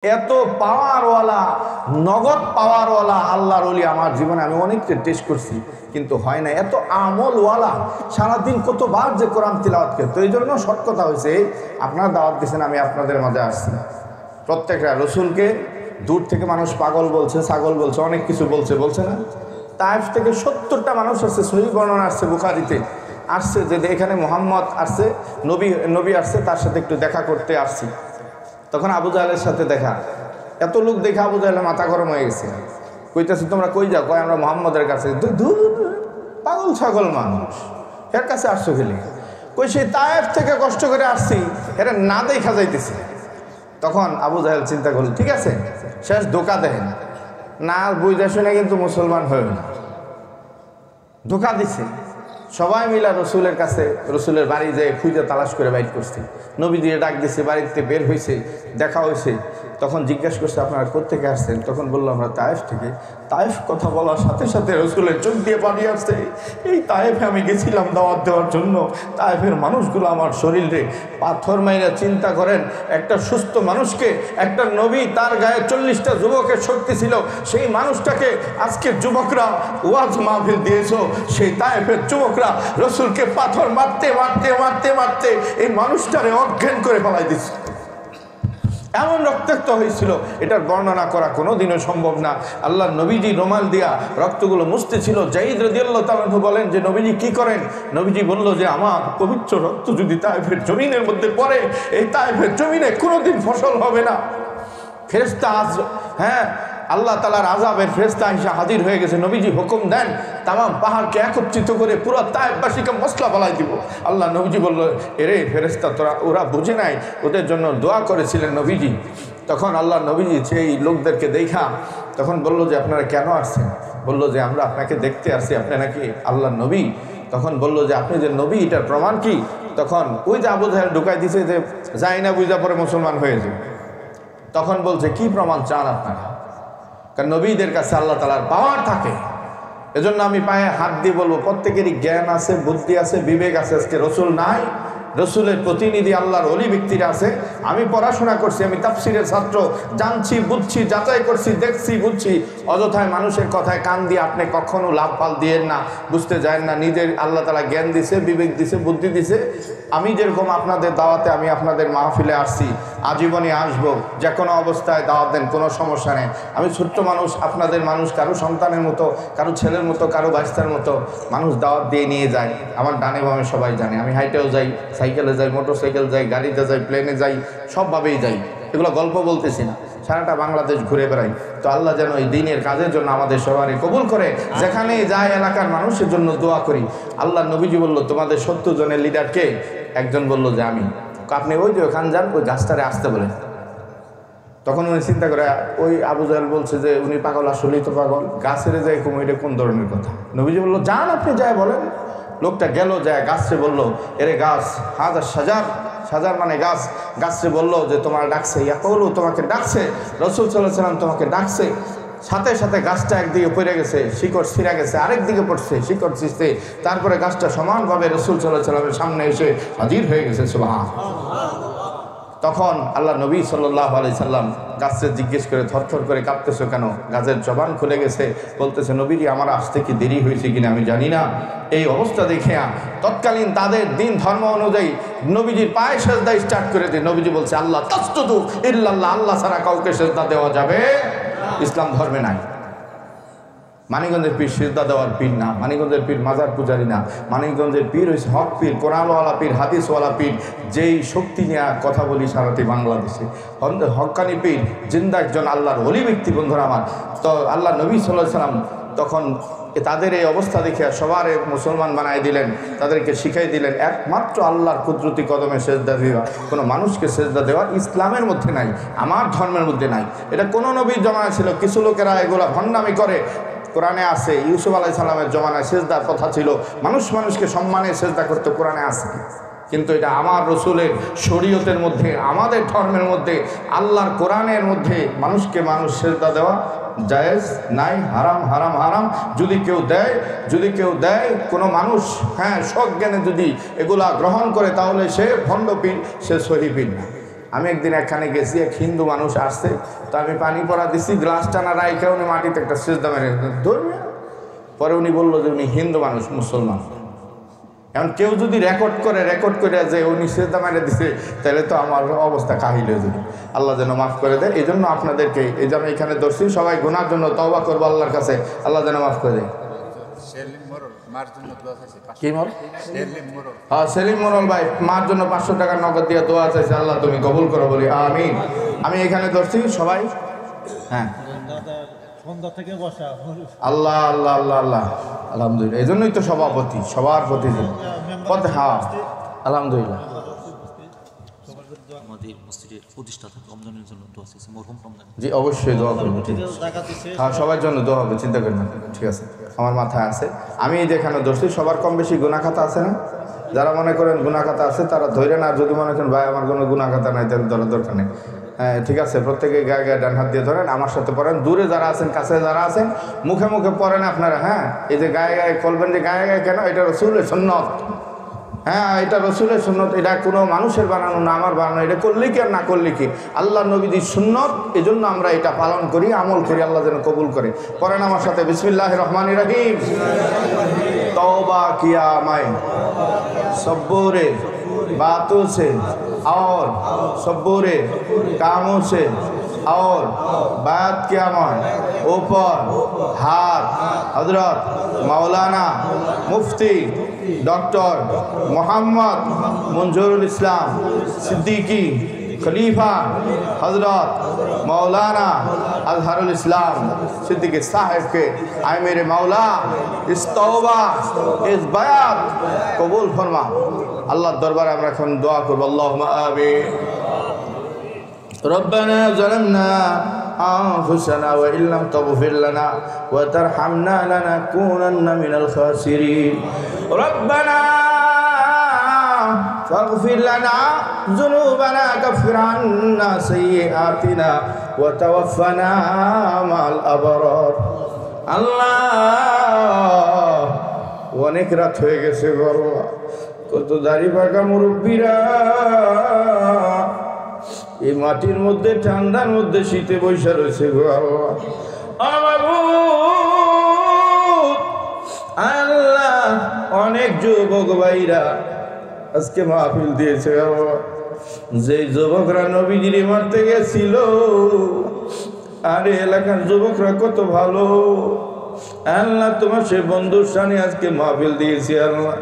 এত পাওয়ারওয়ালা, নগদ পাওয়ারওয়ালা আল্লাহর ওলি আমার জীবনে আমি অনেকটা টেস্ট করছি, কিন্তু হয় না। এত আমলওয়ালা, সারাদিন কতবার যে কোরআন তিলাওয়াত করে। তো এই জন্য শর্ট কথা হয়েছে, আপনারা দাওয়াত দিয়েছেন, আমি আপনাদের মাঝে আসছি। প্রত্যেকটা রসুলকে দূর থেকে মানুষ পাগল বলছে, ছাগল বলছে, অনেক কিছু বলছে, বলছে না? তাইফ থেকে 70টা মানুষ আসছে, সহিহ বর্ণনা আসছে বুখারীতে আসছে যে এখানে মোহাম্মদ আসছে, নবী আসছে, তার সাথে একটু দেখা করতে আসছি। তখন আবু জাহেলের সাথে দেখা, এত লোক দেখে আবু জাহেলের মাথা গরম হয়ে গেছে। কইতেছে তোমরা কই যাও? কয় আমরা মোহাম্মদের কাছে। পাগল ছাগল মানুষ, এর কাছে আসছো খেলে? কই সেই তায়েফ থেকে কষ্ট করে আসছি, এরা না দেখা যাইতেছে। তখন আবু জাহেল চিন্তা করল, ঠিক আছে, শেষ ধোকা দেন না, বুঝে শুনে কিন্তু মুসলমান হয়ে না, ধোকা দিছে। সবাই মিলা রসুলের কাছে, রসুলের বাড়ি যেয়ে খুঁজে তালাশ করে বাইর করছে। নবী দিয়ে ডাক দিছে, বাড়িতে বের হয়েছে, দেখা হয়েছে। তখন জিজ্ঞাসা করছে আপনারা কোত্থেকে আসছেন? তখন বললো আমরা তায়েফ থেকে। তায়েফ কথা বলার সাথে সাথে রসুলের চোখ দিয়ে পানি আসছে। এই তায়েফে আমি গেছিলাম দাওয়াত দেওয়ার জন্য, তায়েফের মানুষগুলো আমার শরীরে পাথর মাইরা। চিন্তা করেন, একটা সুস্থ মানুষকে, একটা নবী তার গায়ে 40টা যুবকের শক্তি ছিল, সেই মানুষটাকে আজকের যুবকরা ওয়াজ মাহফিল দিয়েছ, সেই তায়েফের যুবকরা রসুলকে পাথর মারতে মারতে মারতে মারতে এই মানুষটারে অজ্ঞান করে ফেলাই দিচ্ছে। এমন রক্তাক্ত হয়েছিল, এটার বর্ণনা করা কোনোদিনও সম্ভব না। আল্লাহ নবীজি রুমাল দিয়া রক্তগুলো মুছতে ছিল। যায়েদ রাদিয়াল্লাহু তাআলা আনহু বলেন যে নবীজি কি করেন? নবীজি বলল যে আমার পবিত্র রক্ত যদি তায়েফের জমিনের মধ্যে পড়ে, এই তায়েফের জমিনে কোনোদিন ফসল হবে না। ফেরেশতা হ্যাঁ, আল্লাহ তাআলার আযাবের ফেরেশতা এসে হাজির হয়ে গেছে। নবীজি হুকুম দেন তামাম পাহাড়কে একত্রিত করে পুরো তায়েফবাসীকে মশলা বালাই দিব। আল্লাহ নবীজি বলল, এরে ফেরেশতা, ওরা বুঝে নাই, ওদের জন্য দোয়া করেছিলেন নবীজি। তখন আল্লাহ নবীজি সেই লোকদেরকে দেখা তখন বলল যে আপনারা কেন আসছেন? বলল যে আমরা আপনাকে দেখতে আসছি, আপনি নাকি আল্লাহ নবী। তখন বলল যে আপনি যে নবী, এটার প্রমাণ কি? তখন ওই যে আবু জাহেল ঢুকাই দিছে যে যাই না বুঝা পরে মুসলমান হয়েছে। তখন বলছে কি প্রমাণ চান আপনারা? কারণ নবীদের কাছে আল্লাহ তাআলার পাওয়ার থাকে। এজন্য আমি পায়ে হাত দিয়ে বলবো, প্রত্যেকেরই জ্ঞান আছে, বুদ্ধি আছে, বিবেক আছে। আজকে রসুল নাই, রসুলের প্রতিনিধি আল্লাহর ওলি ব্যক্তিরা আছে। আমি পড়াশোনা করছি, আমি তাফসীরের ছাত্র, জানছি, বুঝছি, যাচাই করছি, দেখছি, বুঝছি। অযথায় মানুষের কথায় কান দিয়ে আপনি কখনো লাভ ফাল দিয়েন না, বুঝতে যায় না। নিজের আল্লাহ তাআলা জ্ঞান দিছে, বিবেক দিছে, বুদ্ধি দিছে। আমি যেরকম আপনাদের দাওয়াতে, আমি আপনাদের মাহফিলে আসছি, আজীবনই আসবো। যে কোনো অবস্থায় দাওয়াত দেন, কোনো সমস্যা নেই। আমি ছোট্ট মানুষ, আপনাদের মানুষ, কারো সন্তানের মতো, কারো ছেলের মতো, কারো বাচ্চার মতো মানুষ দাওয়াত দিয়ে নিয়ে যায়। আমার ডানে বামে সবাই জানে, আমি হাইটেও যাই, সাইকেলে যাই, মোটর সাইকেল যাই, গাড়িতে যাই, প্লেনে যাই, সবভাবেই যাই। এগুলো গল্প বলতেছি না, সারাটা বাংলাদেশ ঘুরে বেড়াই। তো আল্লাহ যেন এই দিনের কাজের জন্য আমাদের সবারই কবুল করে। যেখানে যায় এলাকার মানুষের জন্য দোয়া করি। আল্লাহ নবীজি বলল, তোমাদের 70 জনের লিডারকে? একজন বলল যে আমি। আপনি ওই যে ওখান যান, ওই গাছটারে আসতে বলেন। তখন উনি চিন্তা করে, ওই আবু জাহেল বলছে যে উনি পাগল, আসলেই তো পাগল, গাছের যায় এটা কোন ধরনের কথা? নবীজি বলল, যান আপনি, যায় বলেন। লোকটা গেল, যায় গাছরে বলল, এরে গাছ, হাজার সাজার, সাজার মানে গাছ। গাছরে বলল যে তোমার ডাকছে, ইয়াকুলু, তোমাকে ডাকছে, রাসূল সাল্লাল্লাহু আলাইহি ওয়াসাল্লাম তোমাকে ডাকছে। সাথে সাথে গাছটা একদিকে পড়ে গেছে, শিকড় ছিঁড়া গেছে, আরেক দিকে পড়ছে, শিকড় ছিঁড়ছে। তারপরে গাছটা সমানভাবে রাসূল সাল্লাল্লাহু আলাইহি ওয়াসাল্লামের সামনে এসে হাজির হয়ে গেছে। সুবহানাল্লাহ। তখন আল্লাহ নবী সাল্লাল্লাহু আলাইহি সাল্লাম গাছকে জিজ্ঞেস করে, থরথর করে কাঁপতেছো কেন? গাছের জবান খুলে গেছে, বলতেছে নবীজি আমার আসতে কি দেরি হয়েছে কিনা আমি জানি না। এই অবস্থা দেখে তৎকালীন তাদের দিন ধর্ম অনুযায়ী নবীজির পায়ে সেজদা স্টার্ট করে দিয়ে নবীজি বলছে, আল্লাহ তাসজুদু ইল্লাল্লাহ, আল্লাহ ছাড়া কাউকে সেজদা দেওয়া যাবে ইসলাম ধর্মে নাই। মানিকগঞ্জের পীর সিজদা দেওয়ার পীর না, মানিকগঞ্জের পীর মাজার পূজারি না। মানিকগঞ্জের পীর হয়েছে হক পীর, কোরআনওয়ালা পীর, হাদিসওয়ালা পীর, যেই শক্তি নিয়ে কথা বলি সারাটি বাংলাদেশে। হক্কানি পীর, জিন্দা একজন আল্লাহর ওলি ব্যক্তি। বন্ধুরা আমার, তো আল্লাহ নবী সাল্লাল্লাহু আলাইহি ওয়াসাল্লাম তখন তাদের এই অবস্থা দেখে সবার মুসলমান বানাই দিলেন, তাদেরকে শিখাই দিলেন একমাত্র আল্লাহর কুদরতি কদমে সেজদা দেওয়া। কোনো মানুষকে সেজদা দেওয়া ইসলামের মধ্যে নাই, আমার ধর্মের মধ্যে নাই। এটা কোনো নবীর জমানায় ছিল, কিছু লোকেরা এগুলা ভণ্ডামি করে। কোরআনে আছে, ইউসুফ আলাইহিস সালামের জমানায় সেজদার কথা ছিল, মানুষকে সম্মানে সেজদা করতে, কোরআনে আছে। কিন্তু এটা আমার রসুলের শরীয়তের মধ্যে, আমাদের ধর্মের মধ্যে, আল্লাহর কোরআনের মধ্যে মানুষকে মানুষ সেজদা দেওয়া জায়েজ নাই, হারাম, হারাম, হারাম। যদি কেউ দেয় কোনো মানুষ, হ্যাঁ, সজ্ঞানে যদি এগুলা গ্রহণ করে, তাহলে সে ভণ্ড পীর, সে সহি পীর না। আমি একদিন এখানে গেছি, এক হিন্দু মানুষ আসছে, তো আমি পানি পড়া দিছি, গ্লাস টানা রাইখে উনি মাটিতে একটা সিজদা মেরে ধরবে। পরে উনি বললো যে উনি হিন্দু মানুষ, মুসলমান। এখন কেউ যদি রেকর্ড করে যে উনি সিজদা মেরে দিছে, তাহলে তো আমার অবস্থা কাহিল হয়ে যাবে। আল্লাহ যেন মাফ করে দেয়। এই জন্য আপনাদেরকে, এই জন্য এখানে ধরছি, সবাই গুনার জন্য তওবা করবো আল্লাহর কাছে, আল্লাহ যেন মাফ করে দেয়। সেলিম মোরল ভাই মার জন্য 500 টাকা নগদ দিয়ে দোয়া চাইছে, আল্লাহ তুমি কবুল করো বলি আমিন। আমি এখানে ধরছি সবাই, হ্যাঁ আল্লাহ আল্লাহ আল্লাহ আল্লাহ আলহামদুলিল্লাহ। এই জন্যই তো সভাপতি, সবার প্রতি হ্যাঁ আলহামদুলিল্লাহ। জি অবশ্যই দোয়া করবো, হ্যাঁ সবার জন্য দোয়া হবে, চিন্তা করেন না, ঠিক আছে আমার মাথায় আছে। আমি যেখানে ধরছি সবার কম বেশি গুনাহ খাতা আছে না? যারা মনে করেন গুনাহ খাতা আছে তারা ধরে না, যদি মনে করেন ভাই আমার কোনো গুনাহ খাতা নাই তাহলে ধরার দরকার নেই। হ্যাঁ ঠিক আছে, প্রত্যেকে গায়ে গায়ে ডান হাত দিয়ে ধরেন, আমার সাথে পড়েন। দূরে যারা আছেন, কাছে যারা আছেন, মুখে মুখে পড়েন আপনারা। হ্যাঁ এই যে গায়ে গায়ে করবেন, যে গায়ে গায়ে কেন, এটা রাসূলের সুন্নাত। হ্যাঁ এটা রাসূলের সুন্নাত, এটা কোনো মানুষের বানানো না, আমার বানানো। এটা করলে কি আর না করলে কি, আল্লাহ নবীর সুন্নাত, এই জন্য আমরা এটা পালন করি, আমল করি, আল্লাহ যেন কবুল করে। পড়েন আমার সাথে, বিসমিল্লাহির রহমানির রহিম। तौबा किया मैं सबूरे बातों से और सबूरे कामों से, और बात किया मैं ऊपर हाथ हजरत मौलाना मुफ्ती डॉक्टर मोहम्मद मंजूरुल इस्लाम सिद्दीकी खलीफा हजरत मौलाना अजहरुल इस्लाम सिद्दीकी साहिब के, आए मेरे मौला इस तौबा इस बयात कबूल फरमा। अल्लाह दरबार আমরা এখন দোয়া করব, আল্লাহুম্মা আমিন। रब्बना ज़लमना أنفسنا وإن لم تغفر لنا وترحمنا لنكونن من الخاسرين ربنا فاغفر لنا ذنوبنا كفر عنا سيئاتنا وتوفنا مع الأبرار। আল্লাহ অনেক রাত হয়ে গেছে গো, কত দাড়ি পাকা মুরব্বীরা এই মাটির মধ্যে, ঠান্ডার মধ্যে, শীতে বৈশা রয়েছে গো আল্লাহ। অনেক যুবক ভাইরা আজকে মাহফিল দিয়েছে, যে যুবকরা নবীজির মারতে গেছিল, আরে এলাকার যুবকরা কত ভালো, আল্লাহ তোমার সে বন্ধুর সামনে আজকে মাহফিল দিয়েছি। আল্লাহ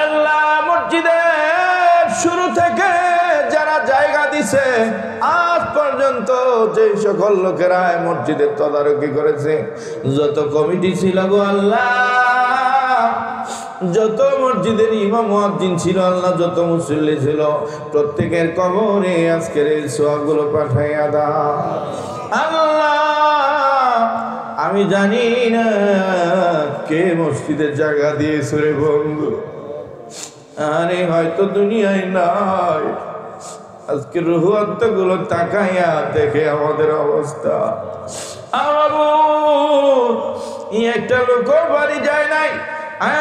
আল্লাহ মসজিদের শুরু থেকে যারা জায়গা দিছে আজ পর্যন্ত, যে সকল লোকেরা মসজিদের তদারকি করেছে, যত কমিটি ছিল গো আল্লাহ, যত মসজিদের ইমাম মুয়াজ্জিন ছিল আল্লাহ, যত মুসল্লি ছিল, প্রত্যেকের কবরে আজকের এই সওয়াবগুলো পাঠাইয়া দাও আল্লাহ। আমি জানি না কে মসজিদের জায়গা দিয়েছে রে বন্ধু, আরে হয়তো দুনিয়ায় নাই, আজকে রুহু আত্মাগুলো তাকাইয়া দেখে আমাদের অবস্থা। একটা লোক বাড়ি যায় নাই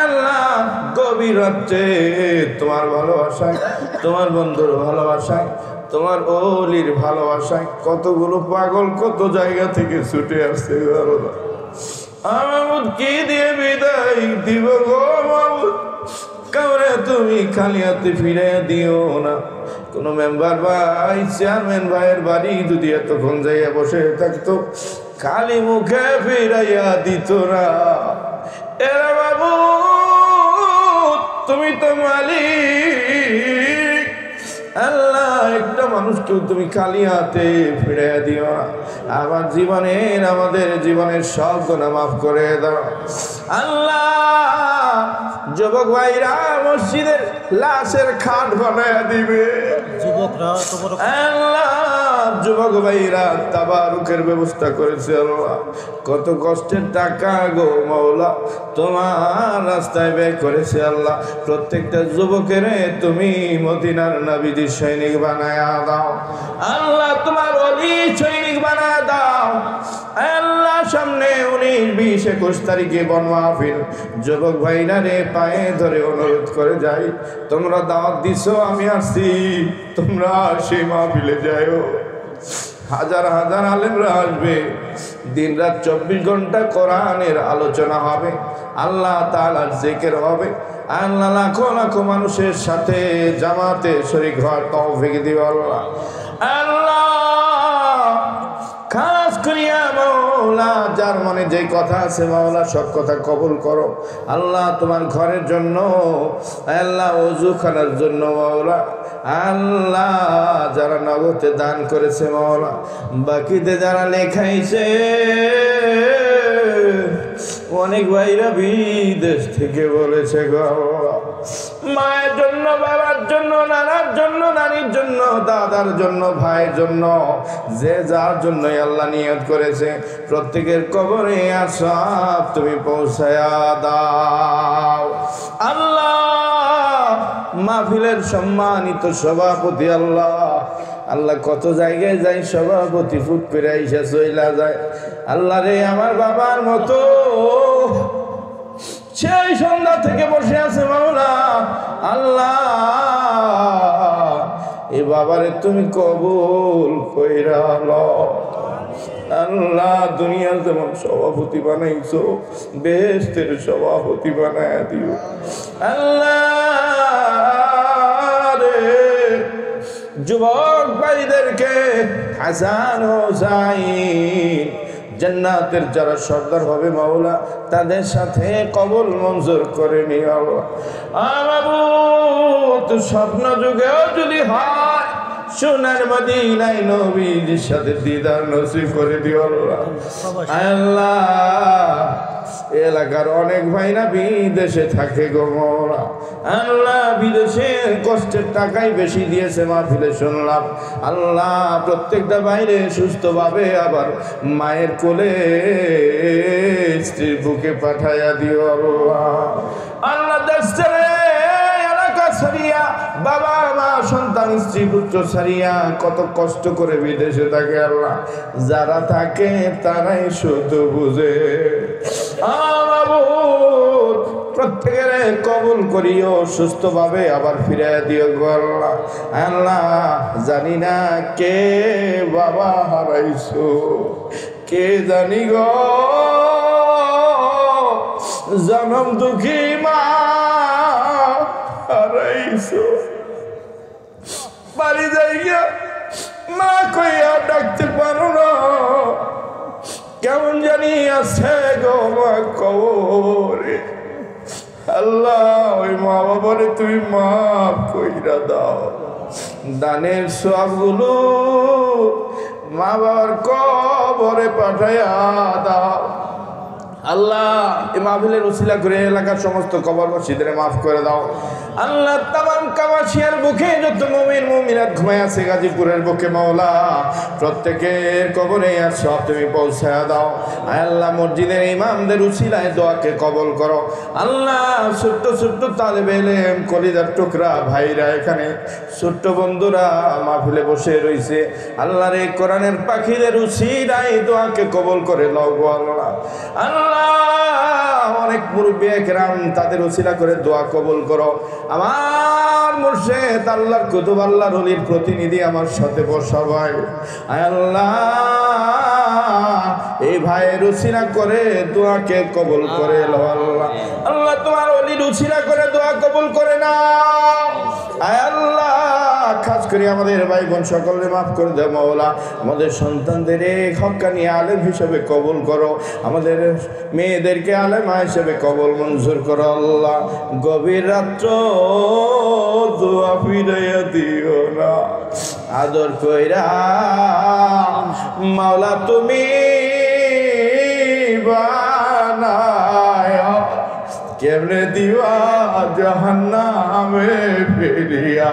আল্লাহ, গভীর রাত্রে তোমার ভালোবাসায়, তোমার বন্ধুর ভালোবাসায়, তোমার ওলির ভালোবাসায় কতগুলো পাগল কত জায়গা থেকে ছুটে আসছে। আমার কি দিয়ে বিদায় দিব গো মাবুদ, কাউরে তুমি খালি হাতে ফিরে দিও না। কোন মেম্বার ভাই, চেয়ারম্যান ভাইয়ের বাড়ি যদি এতক্ষণ যাইয়া বসে থাকতো, খালি মুখে ফিরাইয়া দিত না। এরা বাবু তুমি তো মালিক আল্লাহ, একটা মানুষকেও তুমি খালি হাতে ফিরাইয়া দিও না। আমার জীবনের, আমাদের জীবনের সব গুনাহ মাফ করে দাও আল্লাহ। যুবক ভাইরা মসজিদের লাশের খাট বানায়া দিবে আল্লাহ, যুবক ভাইরা তাবারুকের ব্যবস্থা করেছে আল্লাহ, কত কষ্টের টাকা গো মাওলা তোমার রাস্তায় ব্যয় করেছে আল্লাহ। প্রত্যেকটা যুবকের তুমি মদিনার নবীজির সৈনিক বানায়া দাও আল্লাহ, তোমার ওলি সৈনিক বানায়া দাও আল্লাহ। সামনে 19 20-21 তারিখে বন মাহফিল। যুবক ভাইরা রে পায়ে ধরে অনুরোধ করে যাই, তোমরা দাওয়াত দিছো, আমি আসছি, তোমরা সেই মাহফিলে যাও। হাজার হাজার আলেমরা আসবে, দিন রাত 24 ঘন্টা কোরআনের আলোচনা হবে, আল্লাহ তাআলার জিকির হবে। আল্লাহ লাখো লাখো মানুষের সাথে জামাতে শরীক হওয়ার তৌফিক দিও আল্লাহ। আল্লাহ খাস করিয়া মাওলা যার মনে যে কথা আছে মাওলা সব কথা কবুল করো আল্লাহ। তোমার ঘরের জন্য আল্লাহ, ওযু খানার জন্য মাওলা, আল্লাহ যারা নগদে দান করেছে মাওলা, বাকিতে যারা লেখাইছে, অনেক ভাইরা বিদেশ থেকে বলেছে গো, মায়ের জন্য, বাবার জন্য, নানার জন্য, নানির জন্য, দাদার জন্য, ভাইয়ের জন্য, যে যার জন্য আল্লাহ নিয়ত করেছে, প্রত্যেকের কবরে আসাব তুমি পৌঁছায়া দাও আল্লাহ। মাহফিলের সম্মানিত সভাপতি আল্লাহ, আল্লাহ কত জায়গায় যাই সভাপতি ফুট করে আইসা চইলা যায় আল্লাহ রে। আমার বাবার মতো সেই সন্ধ্যা থেকে বসে আছে মাওলা, আল্লাহ এই বাবারে তুমি কবুল কইরা লও আল্লাহ। দুনিয়ার যেমন সভাপতি বানাইছো, বেহেশতের সভাপতি বানায়া দিও আল্লাহ রে। যুবক ভাইদেরকে হাসান হোসাইন জান্নাতের যারা সর্দার হবে মাওলা, তাদের সাথে কবুল মঞ্জুর করে নিও আল্লাহ। তো স্বপ্ন যুগেও যদি হয় সোনার মদিনায় নবীর সাথে দিদার নসিব করে দিও আল্লাহ। আল্লাহ এলাকার অনেক ভাইরা বিদেশে থাকে গো মাওলা, আল্লাহ বিদেশে কষ্টের টাকাই বেশি দিয়েছে মাহফিলে শুনলাম আল্লাহ। প্রত্যেকটা বাইরে সুস্থভাবে আবার মায়ের কোলে স্ত্রীর বুকে পাঠাইয়া দিও আল্লাহ। আল্লাহ দেশ ছেড়ে এলাকা ছাড়িয়া, বাবা মা সন্তান স্ত্রী পুত্র ছাড়িয়া কত কষ্ট করে বিদেশে থাকে আল্লাহ। যারা থাকে তারাই শুধু বুঝে প্রত্যেকের কবুল করিও, সুস্থভাবে আবার ফিরে দিও গো আল্লাহ। আল্লাহ জানি না কে বাবা হারাইছো, কে জানি গো জনম দুঃখী মা হারাইছো। বাড়ি যাইয়া মা কইয়া ডাকতে পারো না, কেমন জানি আছে গো মা কবরে। আল্লাহ ওই মা বাবারে তুমি মাফ কইরা দাও, দানের সবগুলো মা বাবার কবরে পাঠাইয়া দাও আল্লাহ। এই মাহফিলের উসিলা করে এলাকার সমস্ত কবর মসজিদের মাফ করে দাও আল্লাহ। তামাম কামাশিয়ার বুকে যত মুমিন মুমিনাত ঘুমায় আছে গাজীপুরের বুকে মাওলা, প্রত্যেকের কবরে আর সব তুমি পৌঁছায়া দাও আল্লাহ। মসজিদের ইমামদের উসিলায় দোয়াকে কবুল করো আল্লাহ। ছোট্ট ছোট্ট তালেবে ইলম কলিজার টুকরা ভাইরা এখানে ছোট্ট বন্ধুরা মাহফিলে বসে রইছে আল্লাহর এই কোরআনের পাখিদের উসিলায় দোয়াকে কবুল করে লও গো আল্লাহ। আল্লাহ অনেক মুরব্বি একরাম তাদের উসিলা করে দোয়া কবুল করো। আমার মুর্শিদ আল্লাহর কুতুব আল্লাহর ওলির প্রতিনিধি আমার সাথে সবাই আল্লাহ এই ভাইয়ের উসিলা করে দোয়াকে কবুল করে লও আল্লাহ। আল্লাহ তোমার ওলির উসিলা করে দোয়া কবুল করে নাও আল্লাহ। খাস করে আমাদের ভাই বোন সকলে মাফ করে দাও মাওলা। আমাদের সন্তানদের হক্কানি আলেম হিসেবে কবুল করো, আমাদের মেয়েদেরকে আলেমা হিসেবে কবুল মঞ্জুর করো আল্লাহ। গভীর রাত্র দোয়া ফিরাইয়া দিও না, আদর কইরা মাওলা তুমি বানায় কেমনে দিবা জাহান্নামে ফিরিয়া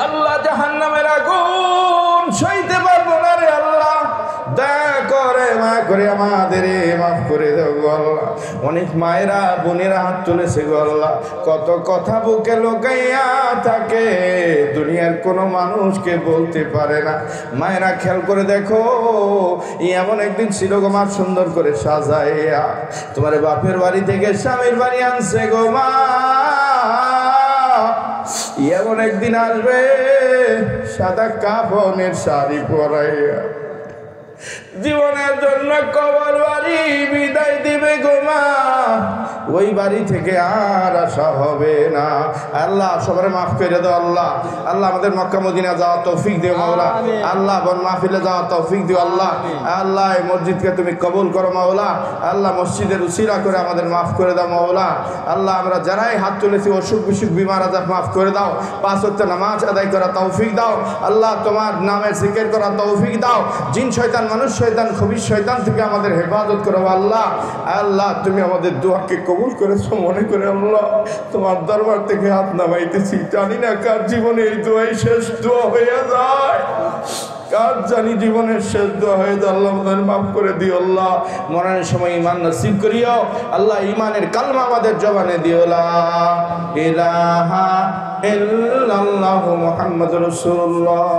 আল্লাহ। জাহান্নামের আগুন সইতে পারবো না রে আল্লাহ, দয়া করে মা করে আমাদের মাফ করে দাও গো আল্লাহ। অনেক মায়েরা বোনেরা হাত তুলেছে গো আল্লাহ, কত কথা বুকে লোকাইয়া থাকে, দুনিয়ার কোনো মানুষকে বলতে পারে না। মায়েরা খেয়াল করে দেখো, এমন একদিন ছিল গো মা, সুন্দর করে সাজাইয়া তোমার বাপের বাড়ি থেকে স্বামীর বাড়ি আনছে গো মা। এমন একদিন আসবে সাদা কাফনের শাড়ি পরাইয়া জীবনের জন্য কবর বাড়ি বিদায় দিবে গো মা। ওই বাড়ি থেকে আর আশা হবে না। আল্লাহ সবার মাফ করে দাও আল্লাহ। আল্লাহ আমাদের মক্কা মদিনা যাওয়া তৌফিক দিও মাওলা। আল্লাহ বন মাহফিলে যাওয়া তৌফিক দিও আল্লাহ। আল্লাহ এই মসজিদকে তুমি কবুল করো মাওলা। আল্লাহ মসজিদের উসিলা করে আমাদের মাফ করে দাও মাওলা। আল্লাহ আমরা যারাই হাত তুলেছি অসুখ বিসুখ বিমার আজাব মাফ করে দাও। 5 ওয়াক্ত নামাজ আদায় করা তৌফিক দাও আল্লাহ। তোমার নামে জিকির করা তৌফিক দাও। জিন শয়তান মানুষ শয়তান খবিশ শয়তান থেকে আমাদের হেফাজত করো আল্লাহ। আল্লাহ তুমি আমাদের দোয়াকে কবুল করেছো মনে করে আল্লাহ তোমার দরবার থেকে হাত নামাইতেছি। জানি না কার জীবনে এই দোয়াই শেষ দোয়া হয়ে যায়, কার জানি জীবনের শেষ দোয়া হয়ে যায়। আল্লাহ আমাদের মাফ করে দিও আল্লাহ। মরণের সময় ঈমান নসিব করিও আল্লাহ। ঈমানের কালমা আমাদের জবানে দিও, লা ইলাহা ইল্লাল্লাহু মুহাম্মাদুর রাসূলুল্লাহ।